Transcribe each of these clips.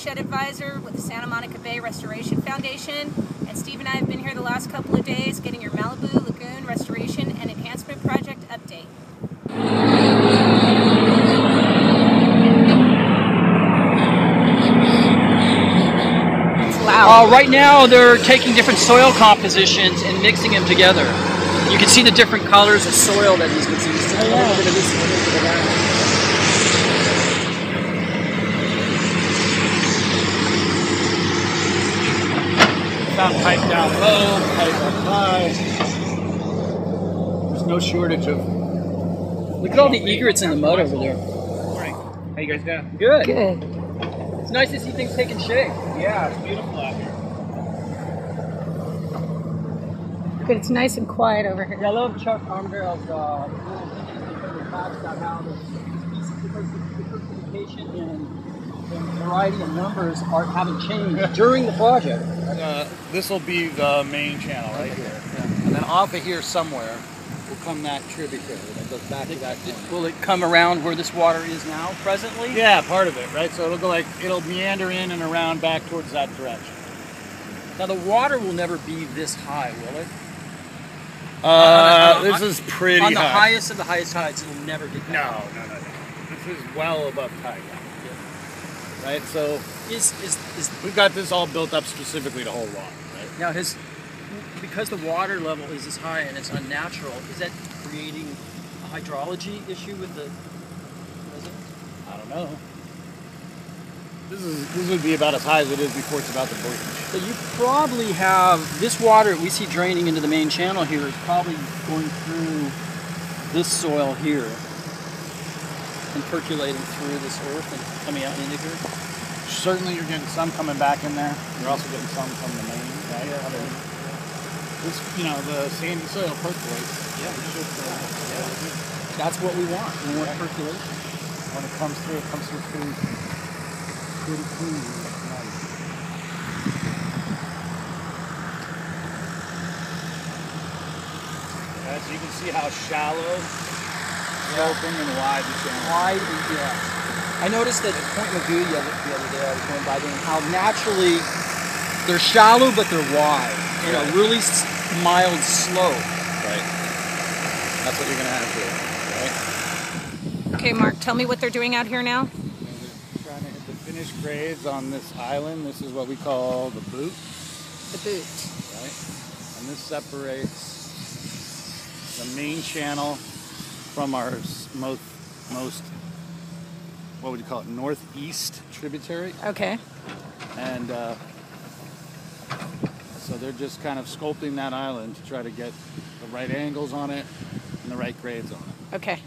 Watershed Advisor with the Santa Monica Bay Restoration Foundation, and Steve and I have been here the last couple of days getting your Malibu Lagoon Restoration and Enhancement Project update. Right now they're taking different soil compositions and mixing them together. You can see the different colors of soil that he's mixing. A little bit of this, a little bit of that. Found pipe down low, pipe up high. There's no shortage of... Look at all the egrets in the mud over there. Morning. How you guys doing? Good. Good. It's nice to see things taking shape. Yeah, it's beautiful out here. Good, it's nice and quiet over here. Yeah, I love Chuck Armdale's little talks about how the diversification and variety of numbers haven't changed during the project. This will be the main channel right here. Yeah. And then off of here somewhere will come that tributary that goes back to that point. Will it come around where this water is now presently? Yeah, part of it, right? So it'll go it'll meander in and around back towards that direction. Now the water will never be this high, will it? This is pretty high. On the highest of the highest tides, it'll never get that high. No. This is well above tide. Right, so we've got this all built up specifically to hold water, right? Now because the water level is this high and it's unnatural, is that creating a hydrology issue with the residents? I don't know. This would be about as high as it is before it's about to breach. So you probably have this water we see draining into the main channel here is probably going through this soil here and percolating through this earth and coming out into here. Certainly you're getting some coming back in there. You're also getting some from the main, right? Yeah. I mean, this, the sandy soil percolates. Yeah. That's what we want. We want percolation. When it comes through pretty clean. Nice. So you can see how shallow, sloping, and wide the channel is. Wide and yeah. I noticed that at Point Magoo the other day I was going by there, how naturally they're shallow but they're wide in a really mild slope. Right. That's what you're going to have here. Right? Okay, Mark, tell me what they're doing out here now. They're trying to hit the finished grades on this island. This is what we call the boot. The boot. Right? And this separates the main channel from our most what would you call it, northeast tributary. Okay. And so they're just kind of sculpting that island to try to get the right angles on it and the right grades on it. Okay.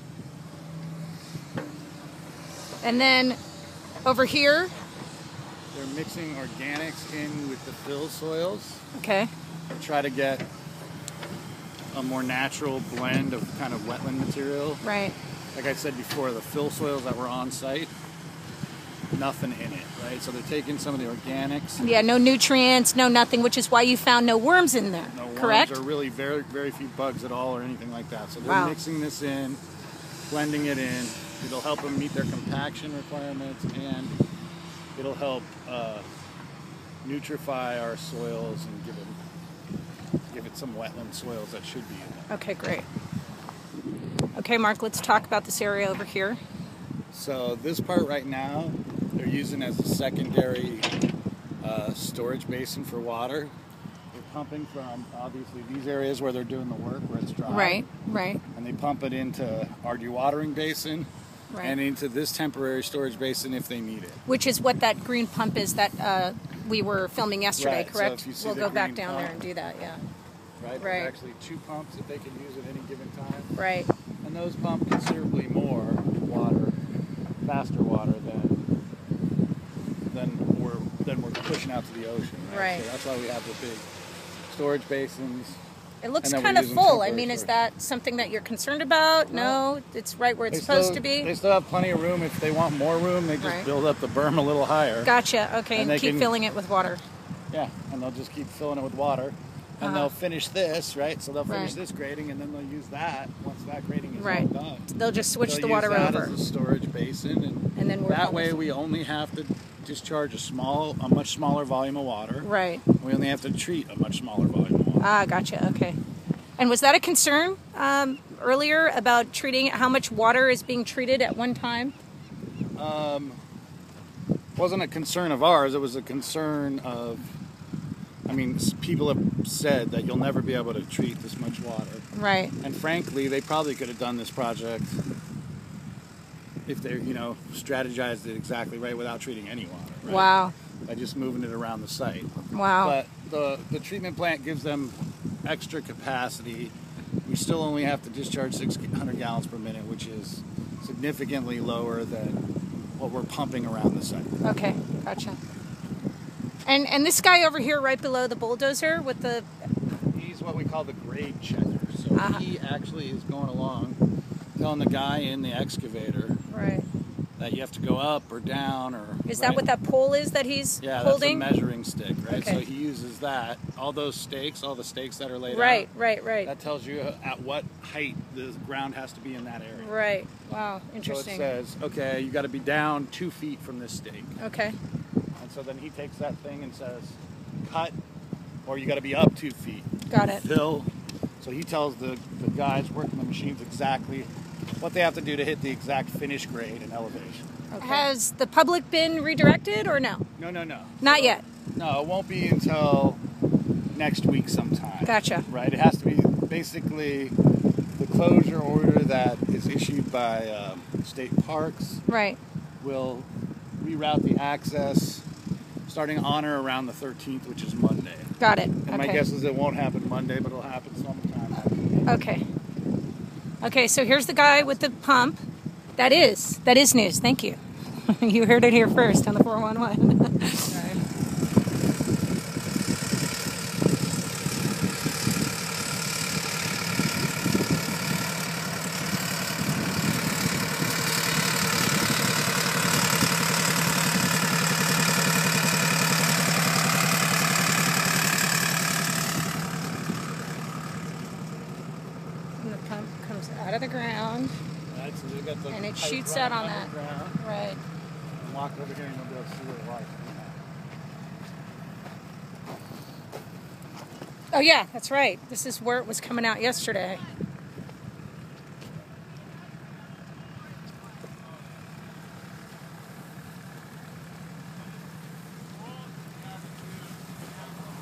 And then over here. They're mixing organics in with the fill soils. Okay. To try to get a more natural blend of kind of wetland material. Right. Like I said before, the fill soils that were on site, nothing in it, right? So they're taking some of the organics. Yeah, no nutrients, no nothing, which is why you found no worms in there, no correct? Worms or really very, very few bugs at all or anything like that. So they're mixing this in, blending it in. It'll help them meet their compaction requirements, and it'll help nutrify our soils and give it some wetland soils that should be in there. Okay, great. Okay, Mark, let's talk about this area over here. So this part right now, they're using as a secondary storage basin for water. They're pumping from, obviously, these areas where they're doing the work, where it's dry. Right. And they pump it into our dewatering basin and into this temporary storage basin if they need it. Which is what that green pump is that we were filming yesterday, correct? So if you see we'll the go back green there pump, and do that, yeah. Right? There's actually 2 pumps that they can use at any given time. Right. And those pump considerably more water, faster water than we're pushing out to the ocean. Right. So that's why we have the big storage basins. It looks kind of full. I mean, is that something that you're concerned about? No, it's right where it's supposed to be? They still have plenty of room. If they want more room, they just build up the berm a little higher. Gotcha. Okay, and keep filling it with water. Yeah, and they'll just keep filling it with water. And they'll finish this, right? So they'll finish this grading, and then they'll use that once that grading is all done. They'll just switch the water over. over. As a storage basin, and then that way we only have to discharge a much smaller volume of water. Right. We only have to treat a much smaller volume of water. Ah, gotcha. Okay. And was that a concern earlier about treating how much water is being treated at one time? Wasn't a concern of ours. It was a concern of, I mean, people have said that you'll never be able to treat this much water. Right. And frankly, they probably could have done this project if they, strategized it exactly right without treating any water. Right? Wow. By just moving it around the site. Wow. But the treatment plant gives them extra capacity. We still only have to discharge 600 gallons per minute, which is significantly lower than what we're pumping around the site. Okay, gotcha. And this guy over here right below the bulldozer with the... He's what we call the grade checker. So he actually is going along telling the guy in the excavator that you have to go up or down or... Is that what that pole is that he's holding? That's a measuring stick, right? Okay. So he uses that. All those stakes, all the stakes that are laid out. Right. That tells you at what height the ground has to be in that area. Right. Wow, interesting. So it says, okay, you got to be down 2 feet from this stake. Okay. And so then he takes that thing and says, cut, or you got to be up 2 feet. Got it. Fill. So he tells the guys working the machines exactly what they have to do to hit the exact finish grade and elevation. Okay. Has the public been redirected or no? No. Not yet. No, it won't be until next week sometime. Gotcha. Right? It has to be basically the closure order that is issued by state parks. Right. Will reroute the access starting on or around the 13th, which is Monday. Got it. And my guess is it won't happen Monday, but it'll happen sometime. Okay. Okay, so here's the guy with the pump. That is news. Thank you. You heard it here first on the 411. And the pump comes out of the ground. Right, so we got the And it pipe shoots running out on that. underground. Right. And walk over here and you'll be able to see where the water's coming out. Oh yeah, that's right. This is where it was coming out yesterday.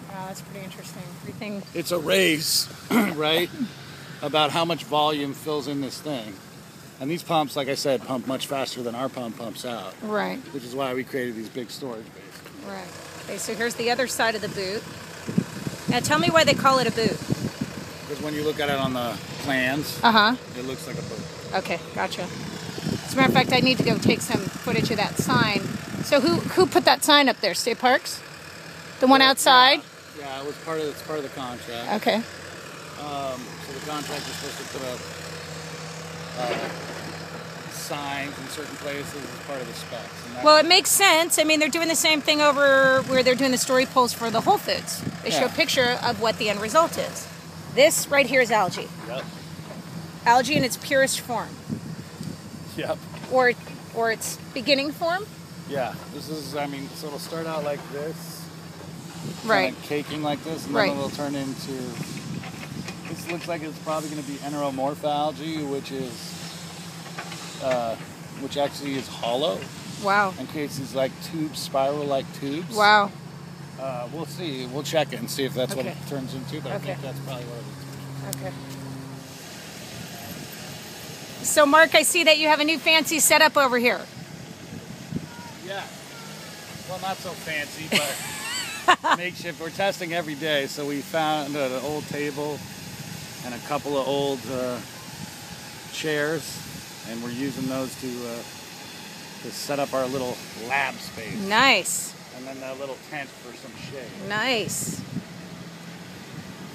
Wow, that's pretty interesting. Everything. It's a race, right? About how much volume fills in this thing. And these pumps, like I said, pump much faster than our pump pumps out. Right. Which is why we created these big storage basins. Right. Okay, so here's the other side of the boot. Now tell me why they call it a boot. Because when you look at it on the plans, it looks like a boat. Okay, gotcha. As a matter of fact, I need to go take some footage of that sign. So who put that sign up there? State Parks? The one outside? Yeah, it's part of the contract. Okay. So the contractor's supposed to put up signs in certain places as part of the specs. And Well, it makes sense. I mean, they're doing the same thing over where they're doing the story poles for the Whole Foods. They show a picture of what the end result is. This right here is algae. Yep. Algae in its purest form. Yep. Or its beginning form. Yeah. This is, I mean, so it'll start out like this. Right. Kind of caking like this, and then it'll turn into... This looks like it's probably going to be enteromorph algae, which actually is hollow. Wow. And creates these like tubes, spiral-like tubes. Wow. We'll see. We'll check it and see if that's what it turns into, but I think that's probably what it is. Okay. So, Mark, I see that you have a new fancy setup over here. Yeah. Well, not so fancy, but makeshift. We're testing every day, so we found an old table and a couple of old chairs, and we're using those to set up our little lab space. Nice. And then that little tent for some shade. Nice.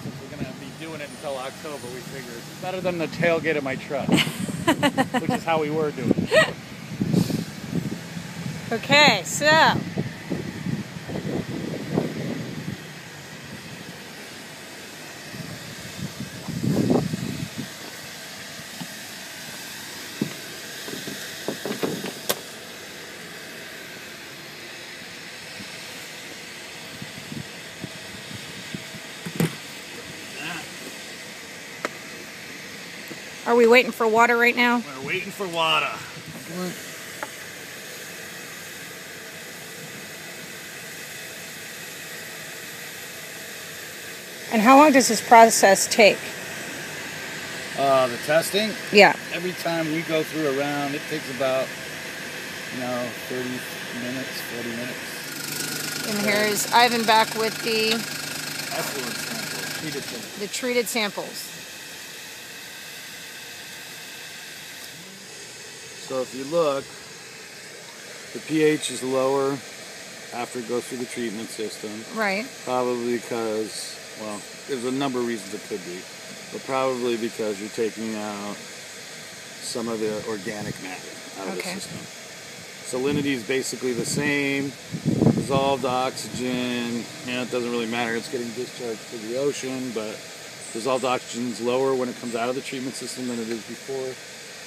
Since we're going to be doing it until October, we figured it's better than the tailgate of my truck, which is how we were doing it. Okay, so... Are we waiting for water right now? We're waiting for water. And how long does this process take? The testing? Yeah. Every time we go through a round, it takes about, 30 minutes, 40 minutes. And here's Ivan back with the Effluent sample, treated sample. treated samples. So if you look, the pH is lower after it goes through the treatment system. Right. Probably because, well, there's a number of reasons it could be, but probably because you're taking out some of the organic matter out of the system. Salinity is basically the same. Dissolved oxygen, it doesn't really matter. It's getting discharged to the ocean, but dissolved oxygen is lower when it comes out of the treatment system than it is before.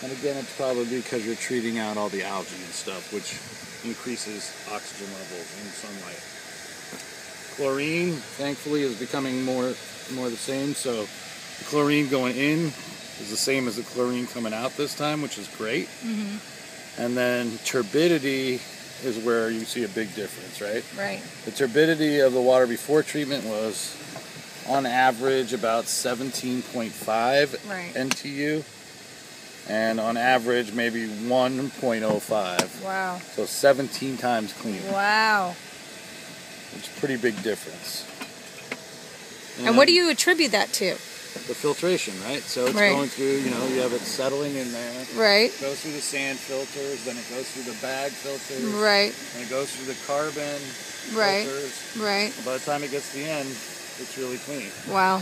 And again, it's probably because you're treating out all the algae and stuff, which increases oxygen levels in sunlight. Chlorine, thankfully, is becoming more the same. So the chlorine going in is the same as the chlorine coming out this time, which is great. Mm-hmm. And then turbidity is where you see a big difference, right? Right. The turbidity of the water before treatment was, on average, about 17.5 NTU. And on average, maybe 1.05. Wow. So 17 times cleaner. Wow. It's a pretty big difference. And what do you attribute that to? The filtration, right? So it's going through, you have it settling in there. Right. It goes through the sand filters, then it goes through the bag filters. Right. And it goes through the carbon filters. Right. And by the time it gets to the end, it's really clean. Wow.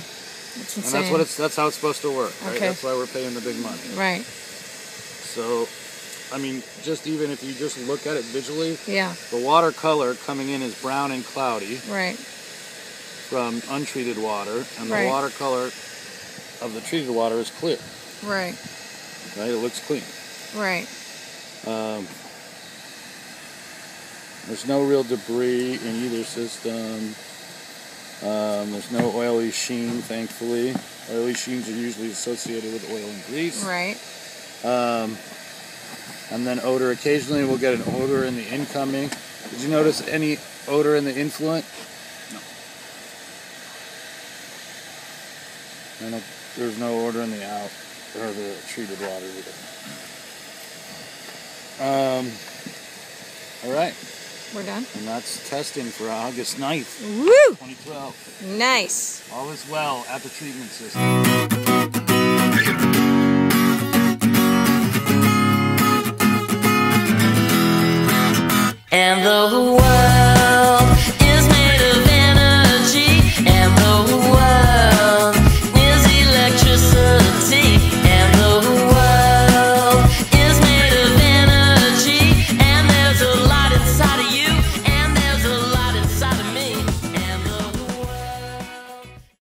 That's insane. And that's how it's supposed to work, right? Okay. That's why we're paying the big money. Right. So, I mean, just even if you just look at it visually, the water color coming in is brown and cloudy. Right. From untreated water, and the water color of the treated water is clear. Right. Right? It looks clean. Right. There's no real debris in either system. There's no oily sheen, thankfully. Oily sheens are usually associated with oil and grease. Right. And then odor. Occasionally we'll get an odor in the incoming. Did you notice any odor in the influent? No. And there's no odor in the out, or the treated water either. All right. We're done. And that's testing for August 9th, Woo! 2012. Nice. All is well at the treatment system. And the world